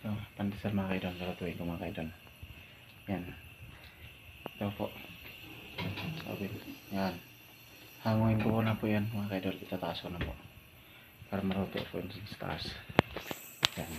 Ito, pandesal mga kaidol. Lutuin ko mga kaidol. Yan. Ito po. Sabi. Yan. Hanguin ko na po yan mga kaidol. Itataas ko na po. Para maruto po yung sa taas. Yan.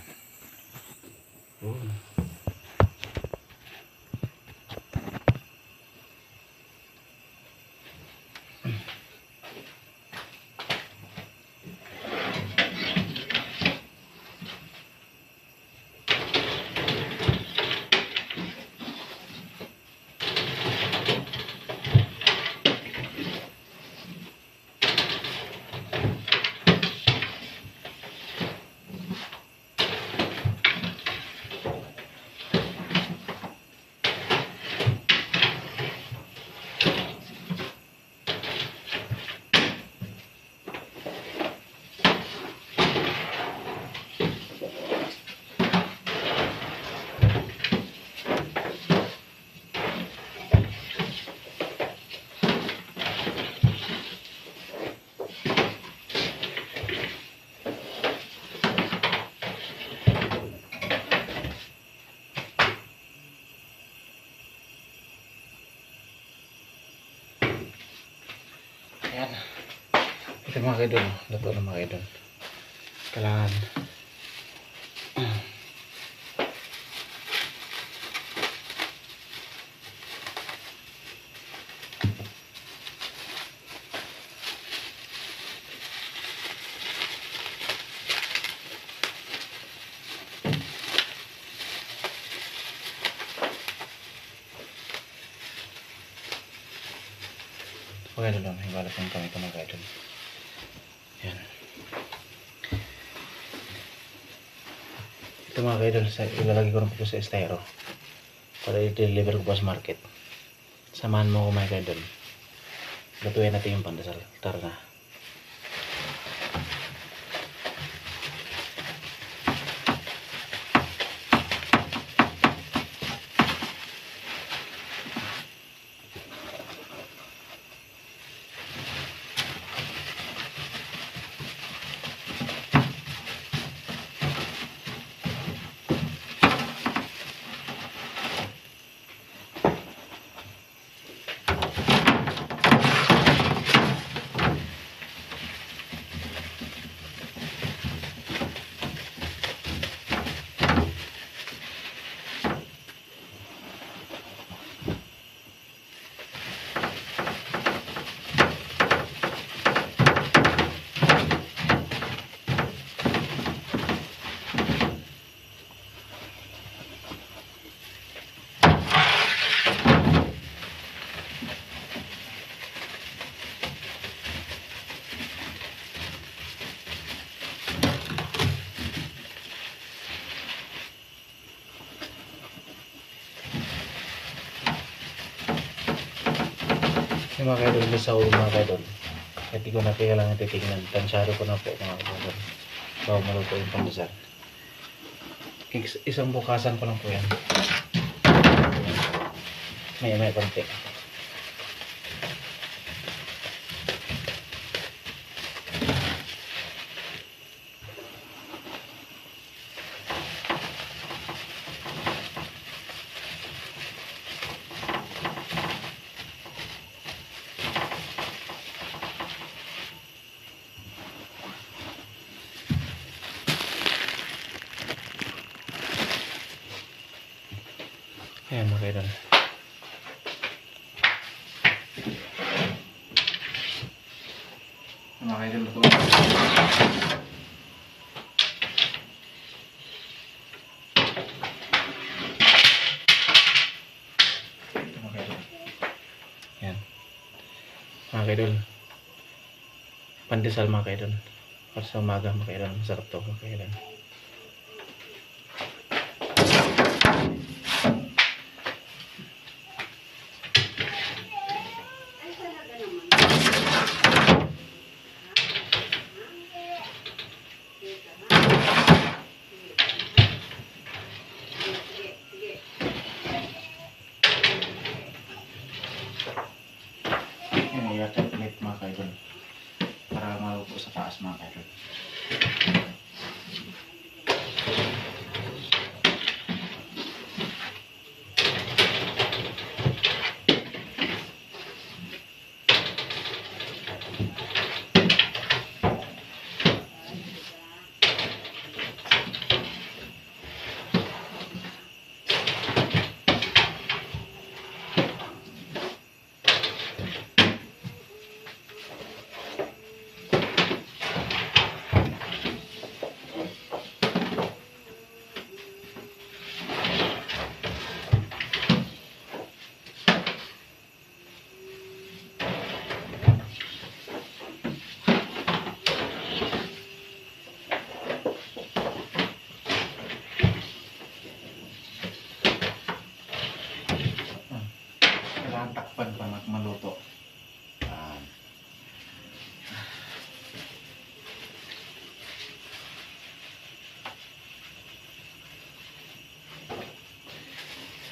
Ayan. Ito mga kaidol. Luto na mga kaidol. Kailangan mga kaidol lang. Hiwala pang kami ito mga kaidol. Ayan. Ito mga kaidol, ilalagay ko na po sa estero para i-deliver ko po sa market. Samahan mo ko mga kaidol. Lutuin natin yung pandesal. Tara na. Yung mga kaidol, may sa ulo mga kaidol. At di ko na kailangan titignan. Tansyado ko na po mga kaidol. Bago maluto yung pandesal. Isang bukasan ko lang po yan. May konti. Ayan mga kaidol. Mga kaidol, luto. Ayan. Mga kaidol. Pandesal mga kaidol. Para sa umaga mga kaidol. Masarap to mga kaidol. Chocolate mga kaidol para maluto sa taas mga kaidol.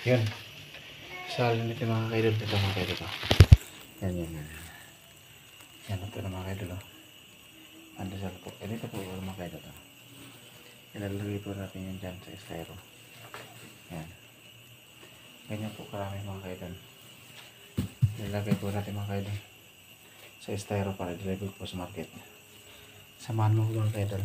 Yun. Salin ito mga kaidol. Ito mga kaidol. Yan. Yan ito na mga kaidol. Pandesal po. Ito po mga kaidol. Ilalagay po natin yan dyan sa styro. Yan. Ganyan po karami mga kaidol. Ilalagay po natin mga kaidol sa styro para deliver po sa market. Samahan mo mga kaidol.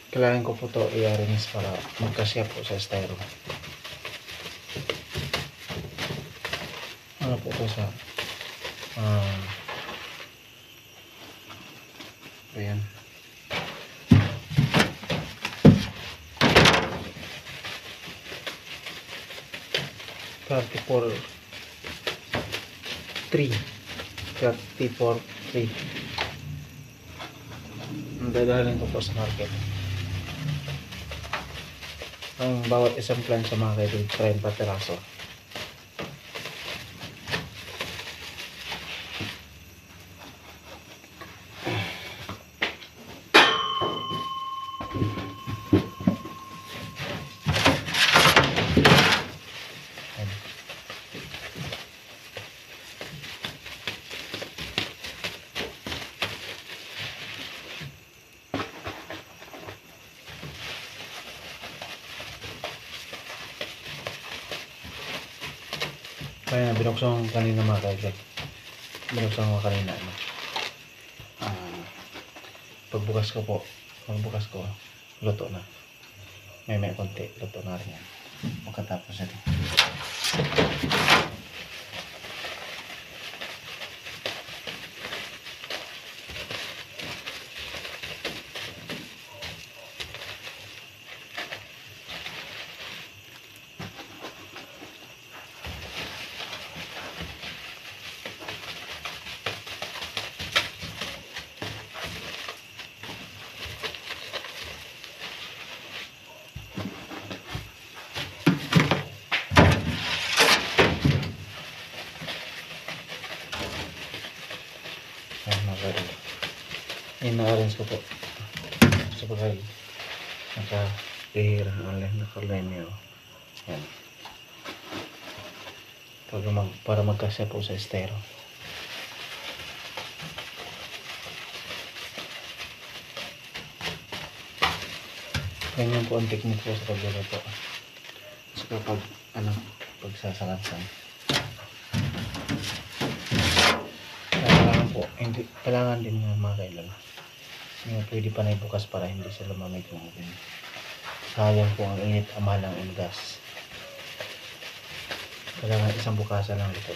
Kailangan ko po ito i-arrange para magkasya po sa styro. Ano po ito sa ayan. $34.3 ang dadalhin ko po sa market. Ang bawat isang plancha mga kaidol 30 peraso. Kaya binuksan ko kanina mga kaidol. Binuksan ko kanina. Pagbukas ko, luto na. May konti, luto na rin yan. Pagkatapos yan. Ina-arrange ko po sa bagay naka-pair naka-line nyo yan para magkasya po sa styro. Ganyan po ang technique po sa pagluluto so kapag pagsasalansan kailangan din ng mga kailan pwede pa na ibukas para hindi sila lumamig ng oven. Sayang po ang init, mahal ang gas. Kailangan isang bukasan lang ito.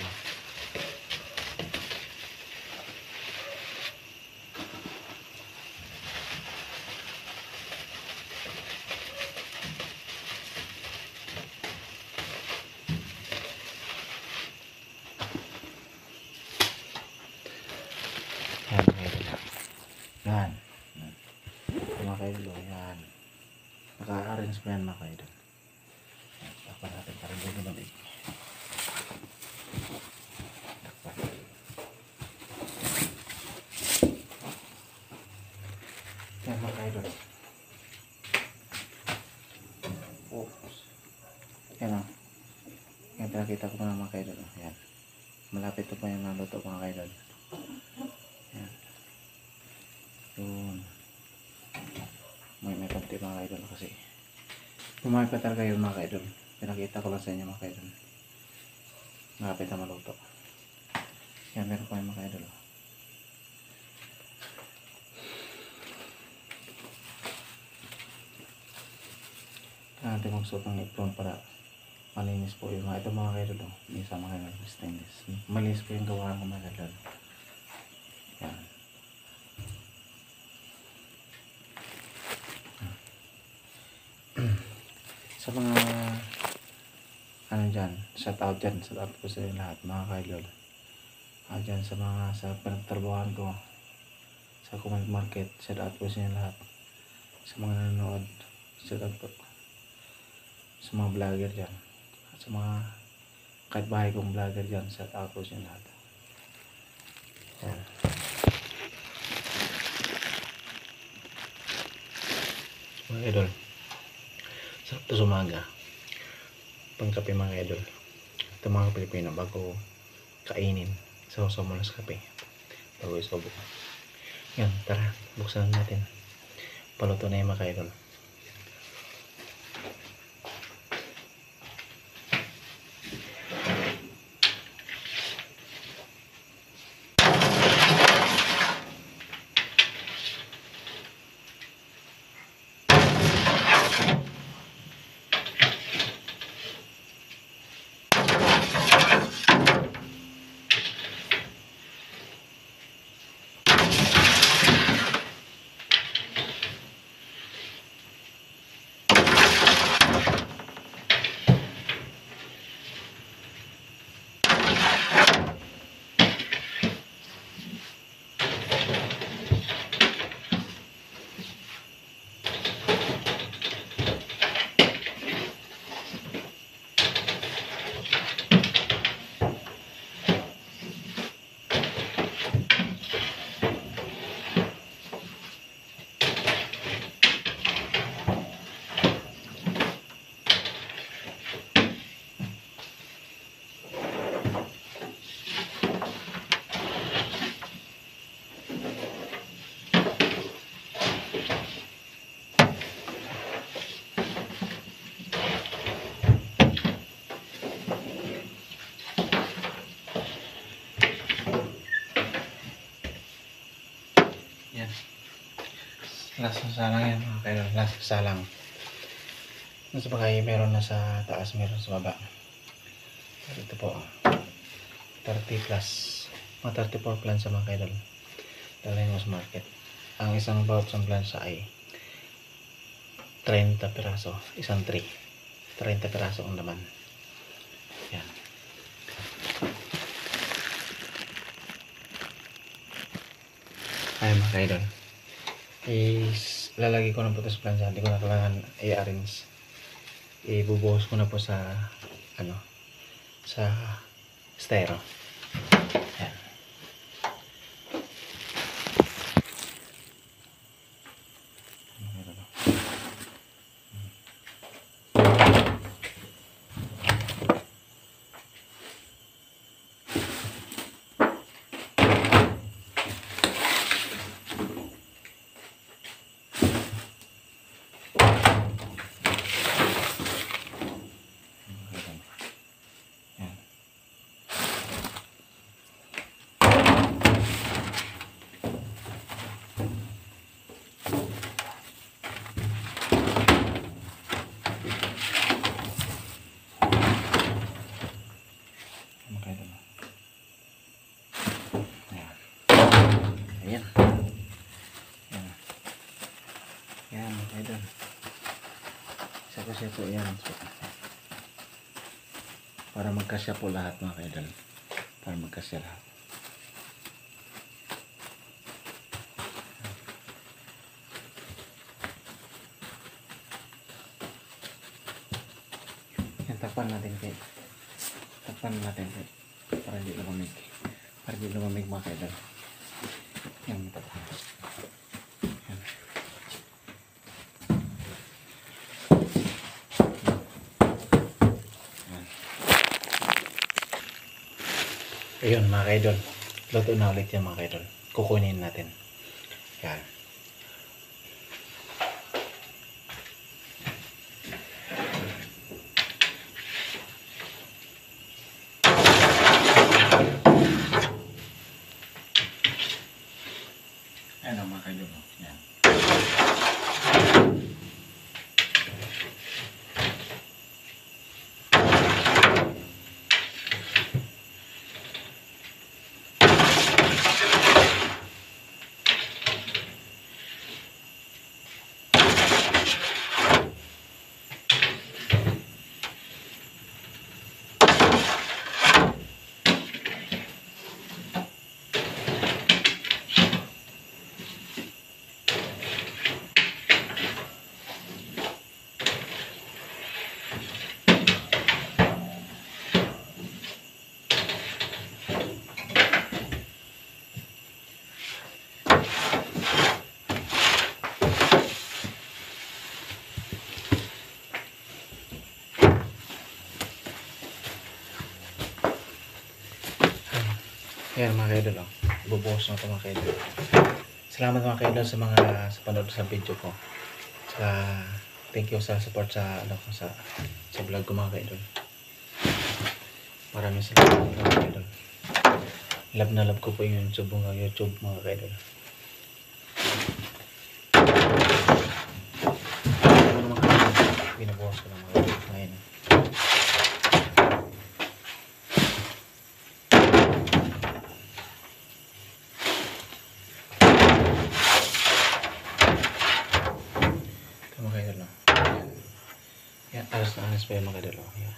Yan. Mga kaidol, yan. Naka-arrange mo yan mga kaidol. Takpan natin para hindi lumamig. Takpan. Yan mga kaidol. Oops. Yan o. Yan pinakita ko na mga kaidol. Yan. Malapit ito pa yung naluto mga kaidol. Yan. Yun. May konti mga kaidol kasi pumayag pa talaga yun mga kaidol. Pinakita ko lang sa inyo mga kaidol. Malapit na maluto. Yan, meron pa yung mga kaidol. Natin magsuot ng apron para malinis po yung ito mga kaidol. May isang mga kaidol stainless. Malinis po yung gawa ko mga kaidol. Yan. Sa mga dyan, shout out dyan, shout out po sa lahat mga kaidol. Dyan sa mga sa pinagtrabahan ko sa Command Market, shout out po sa lahat. Sa mga nanonood, shout out po sa mga vlogger dyan at sa mga kahit bahay kong vlogger dyan, sa tapos yung lahat. Yan. Mga idol, sarap to sumaga pangkape mga idol. Ito mga Pilipino bago kainin, sausaw mo na sa kape bago isobo. Yan, tara buksan natin, paluto na yung mga idol. Yan. Last na salang yan mga kaidol. Last na salang. Nasa bagay meron na sa taas, meron sa baba. Ito po. 30 plus. Mga 34 plants sa mga kaidol. Dalhin mo sa market. Ang isang bawat sa plansa ay 30 piraso. Isang tray. 30 piraso ang laman. Yan. Ay mga kaidol, lalagay ko na po ito sa plancha. Hindi ko na kailangan i-arrange. Ibubuhos ko na po sa sa styro. Yan. Ayan. Ayan. Ayan mga kaidol. Isa po yan. Para magkasya po lahat mga kaidol. Para magkasya lahat. Yan, takpan natin kay. Takpan natin kay. Para hindi lumamig. Para hindi lumamig mga kaidol. Yan. Yan. Ayun mga kaidol, luto na ulit yan mga kaidol. Kukunin natin. Yan. Ayan mga kaidol. Yan. Yan mga kaidol, oh. Ibubuhos na ito mga kaidol. Salamat mga kaidol sa panood sa video ko. Saka thank you sa support sa sa vlog ko mga kaidol. Maraming salamat mga kaidol. Love na love ko po yung YouTube mga kaidol. Ano naman kaidol, binubuhos ko ng mga kaidol ngayon. Mga kaidol, no? Yan, alas na alas pa yung mga kaidol, no? Yan.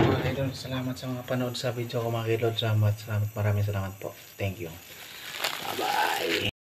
Mga kaidol, salamat sa mga panood sa video ko mga kaidol. Maraming salamat po. Thank you. Bye bye.